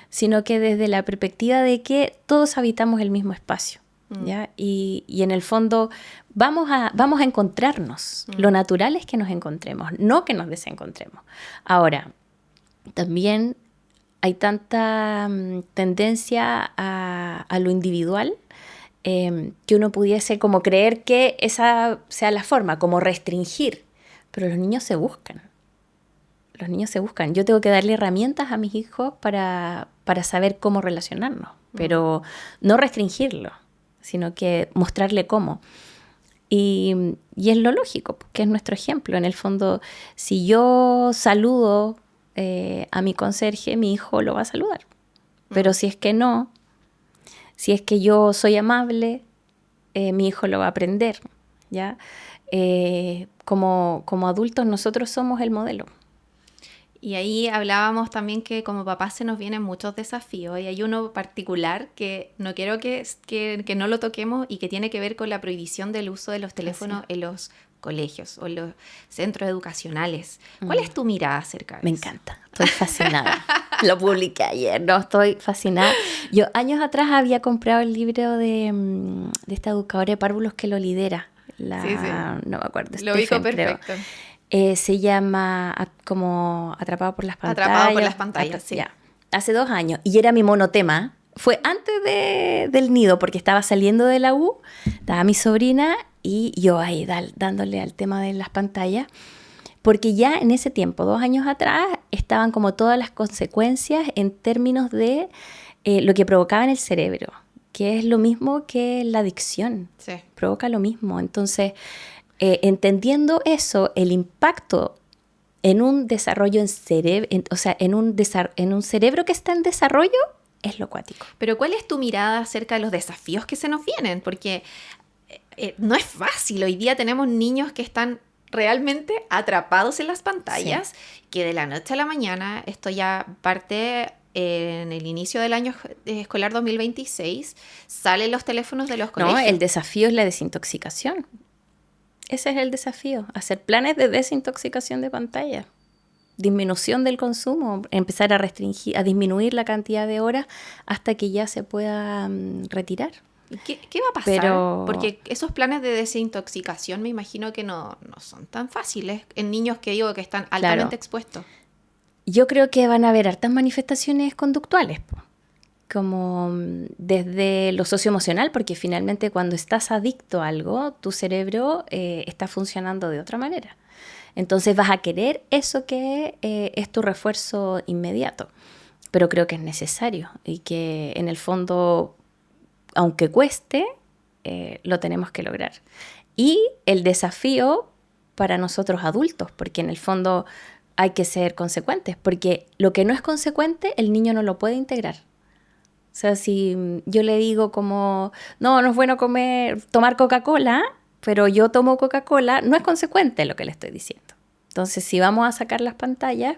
A: sino que desde la perspectiva de que todos habitamos el mismo espacio, ¿ya? Y en el fondo vamos a encontrarnos. Lo natural es que nos encontremos, no que nos desencontremos. Ahora, también hay tanta tendencia a lo individual que uno pudiese como creer que esa sea la forma, como restringir. Pero los niños se buscan. Los niños se buscan. Yo tengo que darle herramientas a mis hijos para saber cómo relacionarnos, pero no restringirlo, sino que mostrarle cómo. Y es lo lógico, que es nuestro ejemplo. En el fondo, si yo saludo a mi conserje, mi hijo lo va a saludar. Pero si es que no, si es que yo soy amable, mi hijo lo va a aprender, ¿ya? Como adultos nosotros somos el modelo.
B: Y ahí hablábamos también que como papás se nos vienen muchos desafíos, y hay uno particular que no quiero que no lo toquemos, y que tiene que ver con la prohibición del uso de los teléfonos en los colegios o en los centros educacionales. ¿Cuál es tu mirada acerca de eso?
A: Me encanta, estoy fascinada. Lo publiqué ayer, no, estoy fascinada. Yo años atrás había comprado el libro de esta educadora de párvulos que lo lidera.
B: Sí.
A: No me acuerdo.
B: Lo ubico perfecto.
A: Se llama como Atrapado por las pantallas.
B: Atrapado por las pantallas, sí.
A: Ya. Hace 2 años. Y era mi monotema. Fue antes del nido, porque estaba saliendo de la U, estaba mi sobrina y yo ahí dándole al tema de las pantallas, porque ya en ese tiempo, 2 años atrás, estaban como todas las consecuencias en términos de lo que provocaba en el cerebro, que es lo mismo que la adicción.
B: Sí.
A: Provoca lo mismo. Entonces, entendiendo eso, el impacto en un desarrollo en un cerebro que está en desarrollo, es lo cuático.
B: Pero ¿cuál es tu mirada acerca de los desafíos que se nos vienen? Porque no es fácil. Hoy día tenemos niños que están realmente atrapados en las pantallas, que de la noche a la mañana, esto ya parte en el inicio del año escolar 2026, salen los teléfonos de los colegios.
A: No, el desafío es la desintoxicación. Ese es el desafío, hacer planes de desintoxicación de pantalla. Disminución del consumo, empezar a disminuir la cantidad de horas hasta que ya se pueda retirar.
B: ¿Qué va a pasar? Porque esos planes de desintoxicación me imagino que no son tan fáciles en niños que están altamente expuestos.
A: Yo creo que van a haber hartas manifestaciones conductuales, como desde lo socioemocional, porque finalmente cuando estás adicto a algo, tu cerebro está funcionando de otra manera. Entonces vas a querer eso que es tu refuerzo inmediato. Pero creo que es necesario y que en el fondo, aunque cueste, lo tenemos que lograr. Y el desafío para nosotros adultos, porque en el fondo hay que ser consecuentes, porque lo que no es consecuente, el niño no lo puede integrar. O sea, si yo le digo como, no es bueno tomar Coca-Cola, pero yo tomo Coca-Cola, no es consecuente lo que le estoy diciendo. Entonces, si vamos a sacar las pantallas,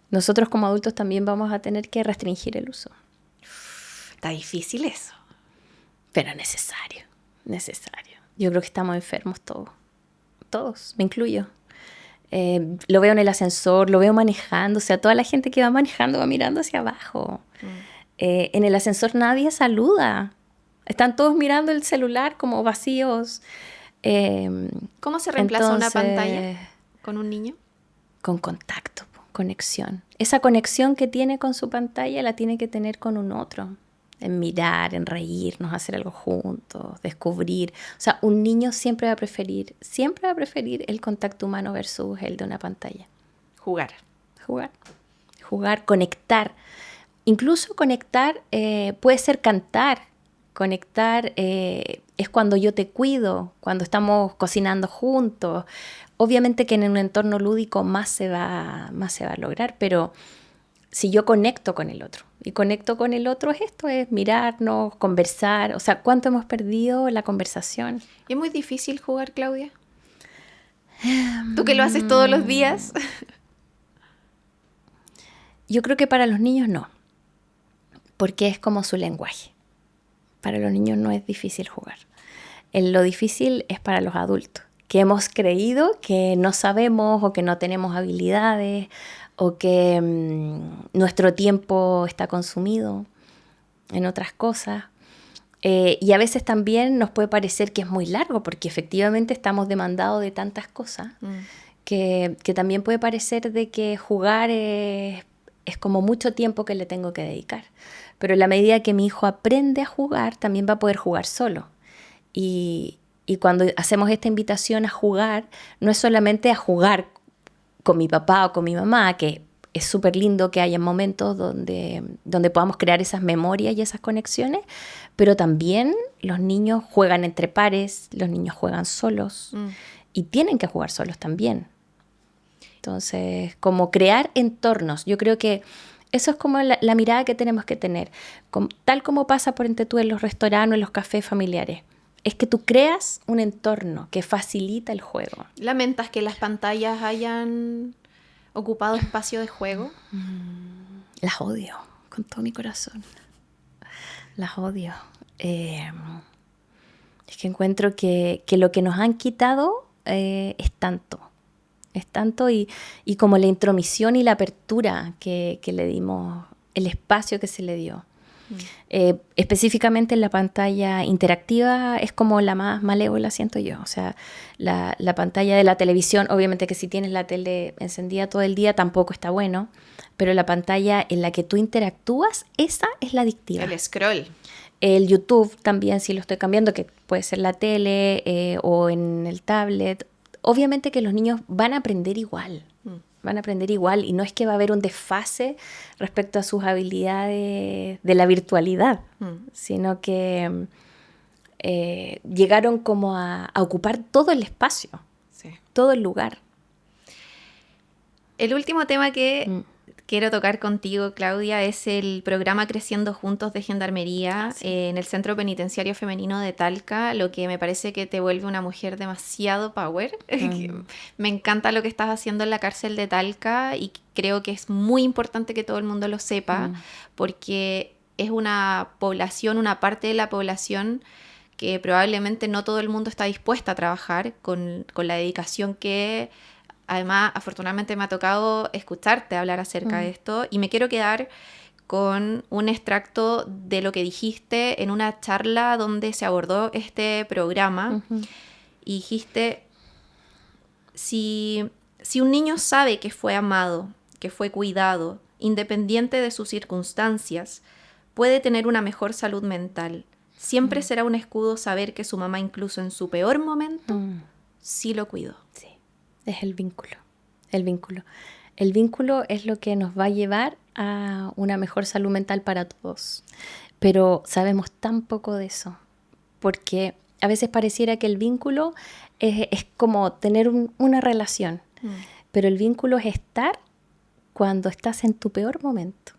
A: nosotros como adultos también vamos a tener que restringir el uso.
B: Está difícil eso.
A: Pero necesario. Yo creo que estamos enfermos todos, me incluyo. Lo veo en el ascensor, lo veo manejando, o sea, toda la gente que va manejando va mirando hacia abajo. En el ascensor nadie saluda. Están todos mirando el celular como vacíos.
B: ¿Cómo se reemplaza una pantalla con un niño?
A: con contacto, conexión. Esa conexión que tiene con su pantalla la tiene que tener con un otro. En mirar, en reírnos, hacer algo juntos, descubrir. O sea, un niño siempre va a preferir el contacto humano versus el de una pantalla. Jugar, conectar. Incluso conectar puede ser cantar. Conectar es cuando yo te cuido, cuando estamos cocinando juntos. Obviamente que en un entorno lúdico más se va a lograr, pero si yo conecto con el otro, y conecto con el otro es mirarnos, conversar. O sea, ¿cuánto hemos perdido la conversación?
B: ¿Y es muy difícil jugar, Claudia? ¿Tú que lo haces todos los días?
A: Yo creo que para los niños no, porque es como su lenguaje. Para los niños no es difícil jugar. Lo difícil es para los adultos, que hemos creído que no sabemos o que no tenemos habilidades o que nuestro tiempo está consumido en otras cosas. Y a veces también nos puede parecer que es muy largo porque efectivamente estamos demandados de tantas cosas que también puede parecer de que jugar es como mucho tiempo que le tengo que dedicar. Pero en la medida que mi hijo aprende a jugar, también va a poder jugar solo. Y cuando hacemos esta invitación a jugar, no es solamente a jugar con mi papá o con mi mamá, que es súper lindo que haya momentos donde podamos crear esas memorias y esas conexiones, pero también los niños juegan entre pares, los niños juegan solos y tienen que jugar solos también. Entonces, como crear entornos, yo creo que eso es como la mirada que tenemos que tener, tal como pasa por entre tú en los restaurantes o en los cafés familiares. Es que tú creas un entorno que facilita el juego.
B: ¿Lamentas que las pantallas hayan ocupado espacio de juego?
A: Las odio con todo mi corazón. Las odio. Es que encuentro que lo que nos han quitado es tanto. Es tanto y como la intromisión y la apertura que le dimos, el espacio que se le dio. Específicamente en la pantalla interactiva es como la más malévola, siento yo. O sea, la pantalla de la televisión, obviamente que si tienes la tele encendida todo el día tampoco está bueno, pero la pantalla en la que tú interactúas, esa es la adictiva.
B: El scroll.
A: El YouTube también, si lo estoy cambiando, que puede ser la tele o en el tablet. Obviamente que los niños van a aprender igual. Van a aprender igual y no es que va a haber un desfase respecto a sus habilidades de la virtualidad, sino que llegaron como a ocupar todo el espacio, todo el lugar.
B: El último tema que quiero tocar contigo, Claudia, es el programa Creciendo Juntos de Gendarmería en el Centro Penitenciario Femenino de Talca, lo que me parece que te vuelve una mujer demasiado power. Me encanta lo que estás haciendo en la cárcel de Talca y creo que es muy importante que todo el mundo lo sepa porque es una población, una parte de la población que probablemente no todo el mundo está dispuesta a trabajar con la dedicación que... Además, afortunadamente me ha tocado escucharte hablar acerca de esto y me quiero quedar con un extracto de lo que dijiste en una charla donde se abordó este programa y dijiste, si un niño sabe que fue amado, que fue cuidado, independiente de sus circunstancias, puede tener una mejor salud mental. Siempre será un escudo saber que su mamá, incluso en su peor momento, sí lo cuidó.
A: Sí. Es el vínculo. El vínculo es lo que nos va a llevar a una mejor salud mental para todos. Pero sabemos tan poco de eso, porque a veces pareciera que el vínculo es como tener una relación, pero el vínculo es estar cuando estás en tu peor momento.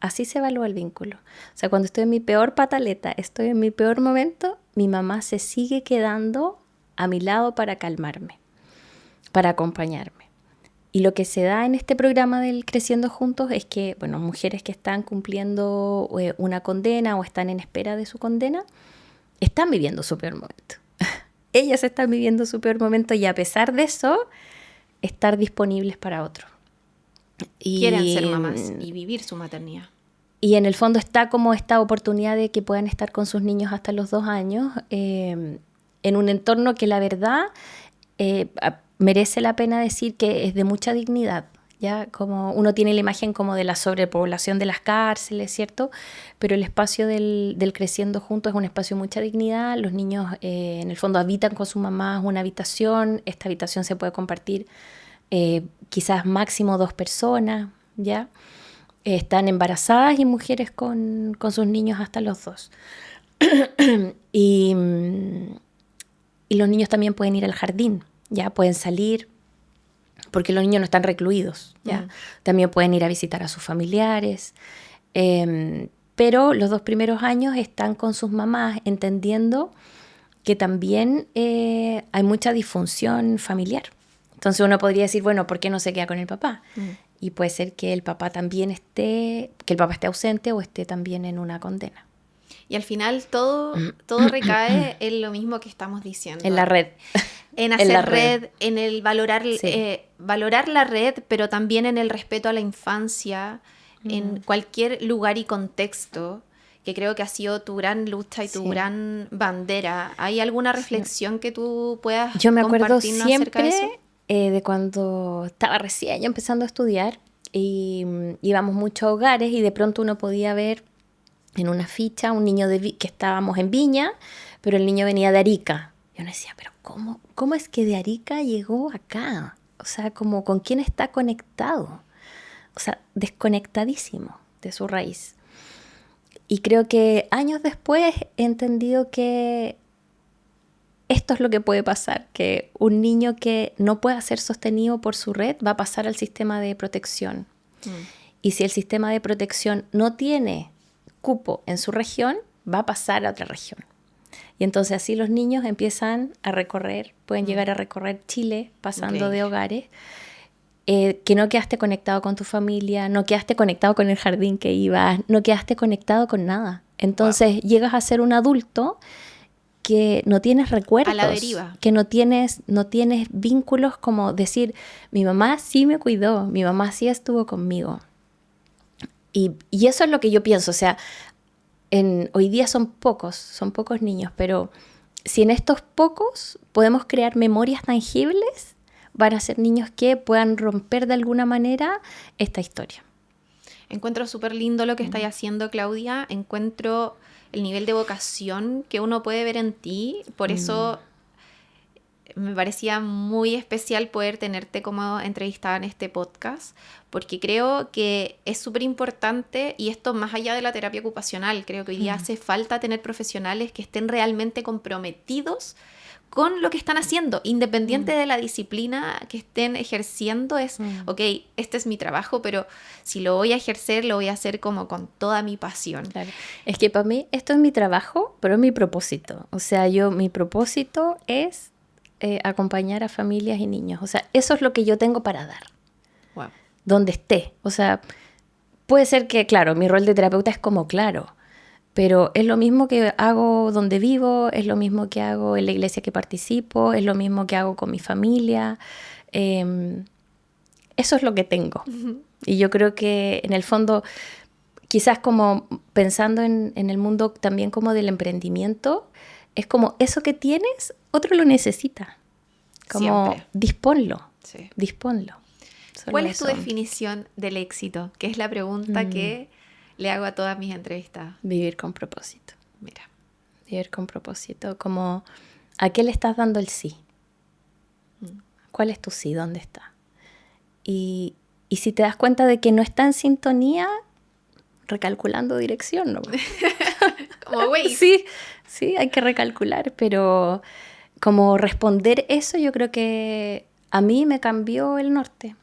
A: Así se evalúa el vínculo. O sea, cuando estoy en mi peor pataleta, estoy en mi peor momento, mi mamá se sigue quedando a mi lado para calmarme, para acompañarme. Y lo que se da en este programa del Creciendo Juntos es que, bueno, mujeres que están cumpliendo una condena o están en espera de su condena, están viviendo su peor momento. Ellas están viviendo su peor momento y a pesar de eso, estar disponibles para otros.
B: Quieren ser mamás y vivir su maternidad.
A: Y en el fondo está como esta oportunidad de que puedan estar con sus niños hasta los 2 años en un entorno que la verdad... merece la pena decir que es de mucha dignidad. ¿Ya? Como uno tiene la imagen como de la sobrepoblación de las cárceles, ¿cierto? Pero el espacio del Creciendo Juntos es un espacio de mucha dignidad. Los niños en el fondo habitan con sus mamás una habitación. Esta habitación se puede compartir quizás máximo 2 personas, ¿ya? Están embarazadas y mujeres con sus niños hasta los 2. y los niños también pueden ir al jardín, ¿ya? Pueden salir, porque los niños no están recluidos, ¿ya? También pueden ir a visitar a sus familiares, pero los 2 primeros años están con sus mamás, entendiendo que también hay mucha disfunción familiar. Entonces uno podría decir, bueno, ¿por qué no se queda con el papá? Y puede ser que el papá también esté ausente o esté también en una condena.
B: Y al final todo recae en lo mismo que estamos diciendo.
A: En la red.
B: En hacer red, en el valorar la red, pero también en el respeto a la infancia, en cualquier lugar y contexto, que creo que ha sido tu gran lucha y tu gran bandera. ¿Hay alguna reflexión que tú puedas compartirnos?
A: Yo me acuerdo siempre
B: acerca de eso?
A: De cuando estaba recién yo empezando a estudiar, y íbamos mucho a hogares y de pronto uno podía ver en una ficha un niño que estábamos en Viña, pero el niño venía de Arica. Y uno decía, pero ¿cómo es que de Arica llegó acá? O sea, como ¿con quién está conectado? O sea, desconectadísimo de su raíz. Y creo que años después he entendido que esto es lo que puede pasar, que un niño que no pueda ser sostenido por su red va a pasar al sistema de protección. Y si el sistema de protección no tiene cupo en su región, va a pasar a otra región. Y entonces así los niños empiezan a recorrer, pueden llegar a recorrer Chile pasando de hogares, que no quedaste conectado con tu familia, no quedaste conectado con el jardín que ibas, no quedaste conectado con nada. Entonces llegas a ser un adulto que no tienes recuerdos,
B: a la deriva,
A: que no tienes vínculos, como decir, mi mamá sí me cuidó, mi mamá sí estuvo conmigo. Y eso es lo que yo pienso, o sea, hoy día son pocos niños, pero si en estos pocos podemos crear memorias tangibles, van a ser niños que puedan romper de alguna manera esta historia.
B: Encuentro súper lindo lo que estáis haciendo, Claudia. Encuentro el nivel de vocación que uno puede ver en ti. Por eso me parecía muy especial poder tenerte como entrevistada en este podcast, porque creo que es súper importante, y esto más allá de la terapia ocupacional, creo que hoy día hace falta tener profesionales que estén realmente comprometidos con lo que están haciendo, independiente de la disciplina que estén ejerciendo. Ok, este es mi trabajo, pero si lo voy a ejercer, lo voy a hacer como con toda mi pasión.
A: Claro. Es que para mí esto es mi trabajo, pero es mi propósito. O sea, mi propósito es acompañar a familias y niños. O sea, eso es lo que yo tengo para dar.
B: Wow.
A: Donde esté. O sea, puede ser que, claro, mi rol de terapeuta es como claro, pero es lo mismo que hago donde vivo, es lo mismo que hago en la iglesia que participo, es lo mismo que hago con mi familia. Eso es lo que tengo. Y yo creo que en el fondo, quizás como pensando en el mundo también como del emprendimiento, es como eso que tienes, otro lo necesita. Como
B: siempre.
A: Disponlo.
B: Sí.
A: Disponlo.
B: ¿Cuál es tu definición del éxito? Que es la pregunta que le hago a todas mis entrevistas.
A: Vivir con propósito.
B: Mira.
A: Vivir con propósito. Como, ¿a qué le estás dando el sí? ¿Cuál es tu sí? ¿Dónde está? Y si te das cuenta de que no está en sintonía, recalculando dirección, ¿no?
B: Como Waze.
A: Sí, hay que recalcular, pero como responder eso, yo creo que a mí me cambió el norte.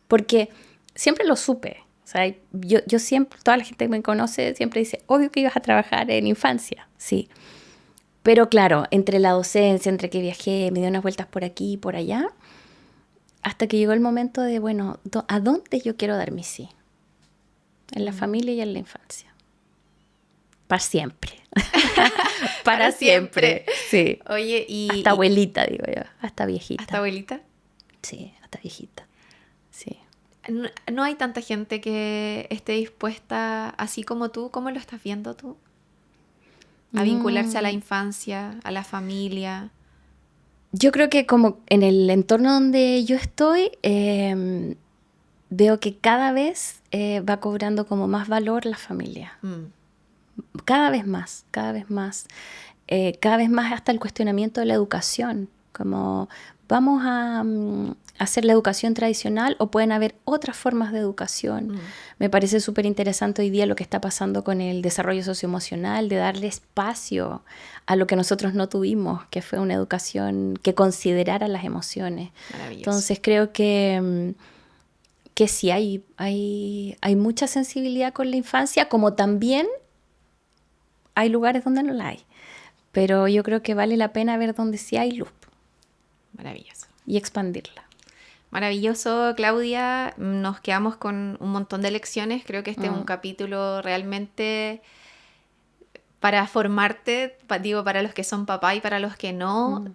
A: Porque siempre lo supe. O sea, yo siempre, toda la gente que me conoce siempre dice, obvio que ibas a trabajar en infancia, sí. Pero claro, entre la docencia, entre que viajé, me di unas vueltas por aquí y por allá, hasta que llegó el momento de, bueno, ¿a dónde yo quiero dar mi sí? En la familia y en la infancia. Para siempre. Para siempre. Sí.
B: Oye,
A: hasta abuelita, digo yo. Hasta viejita.
B: ¿Hasta abuelita?
A: Sí, hasta viejita. Sí.
B: No hay tanta gente que esté dispuesta, así como tú, ¿cómo lo estás viendo tú? A vincularse a la infancia, a la familia.
A: Yo creo que como en el entorno donde yo estoy, veo que cada vez va cobrando como más valor la familia. Cada vez más, cada vez más. Cada vez más hasta el cuestionamiento de la educación. Como vamos a hacer la educación tradicional o pueden haber otras formas de educación. Me parece súper interesante hoy día lo que está pasando con el desarrollo socioemocional, de darle espacio a lo que nosotros no tuvimos, que fue una educación que considerara las emociones.
B: Maravilloso.
A: Entonces creo que sí hay mucha sensibilidad con la infancia, como también hay lugares donde no la hay. Pero yo creo que vale la pena ver donde sí hay luz.
B: Maravilloso.
A: Y expandirla.
B: Maravilloso, Claudia. Nos quedamos con un montón de lecciones. Creo que este es un capítulo realmente para formarte, para los que son papá y para los que no.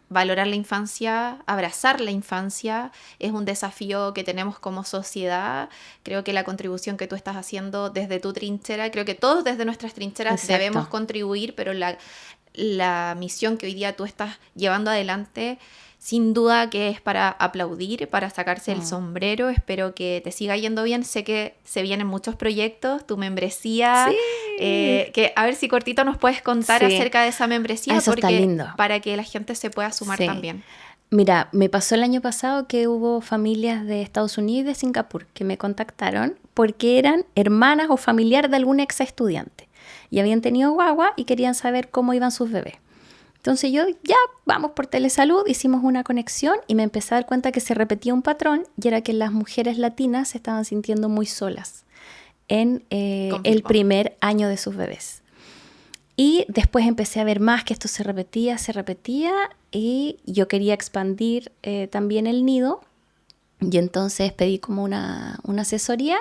B: Valorar la infancia, abrazar la infancia, es un desafío que tenemos como sociedad. Creo que la contribución que tú estás haciendo desde tu trinchera, creo que todos desde nuestras trincheras
A: Exacto.
B: debemos contribuir, pero la misión que hoy día tú estás llevando adelante, sin duda que es para aplaudir, para sacarse el sombrero. Espero que te siga yendo bien. Sé que se vienen muchos proyectos, tu membresía,
A: Sí.
B: que a ver si cortito nos puedes contar acerca de esa membresía,
A: Eso está lindo.
B: Para que la gente se pueda sumar también.
A: Mira, me pasó el año pasado que hubo familias de Estados Unidos y de Singapur que me contactaron porque eran hermanas o familiares de algún ex estudiante y habían tenido guagua y querían saber cómo iban sus bebés. Entonces yo, ya, vamos por telesalud, hicimos una conexión y me empecé a dar cuenta que se repetía un patrón y era que las mujeres latinas se estaban sintiendo muy solas en el primer año de sus bebés. Y después empecé a ver más que esto se repetía y yo quería expandir también el nido. Y entonces pedí como una asesoría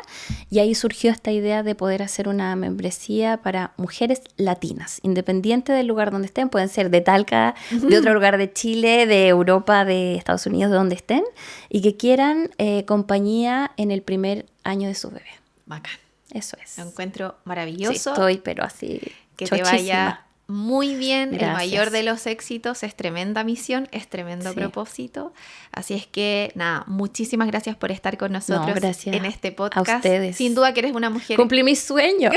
A: y ahí surgió esta idea de poder hacer una membresía para mujeres latinas, independiente del lugar donde estén. Pueden ser de Talca, de otro lugar de Chile, de Europa, de Estados Unidos, de donde estén, y que quieran compañía en el primer año de su bebé.
B: Bacán.
A: Eso es.
B: Lo encuentro maravilloso.
A: Sí, estoy, pero así
B: que
A: chochísima.
B: Te vaya muy bien.
A: Gracias.
B: El mayor de los éxitos, es tremenda misión, es tremendo propósito. Así es que, nada, muchísimas gracias por estar con nosotros en este podcast.
A: A ustedes.
B: Sin duda que eres una mujer...
A: Cumplí mi sueño.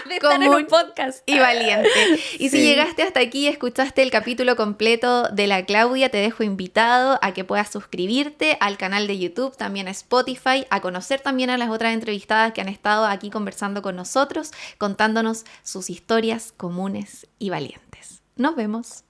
A: De estar en un podcast.
B: Y valiente. Y si llegaste hasta aquí y escuchaste el capítulo completo de la Claudia, te dejo invitado a que puedas suscribirte al canal de YouTube, también a Spotify, a conocer también a las otras entrevistadas que han estado aquí conversando con nosotros, contándonos sus historias comunes y valientes. Nos vemos.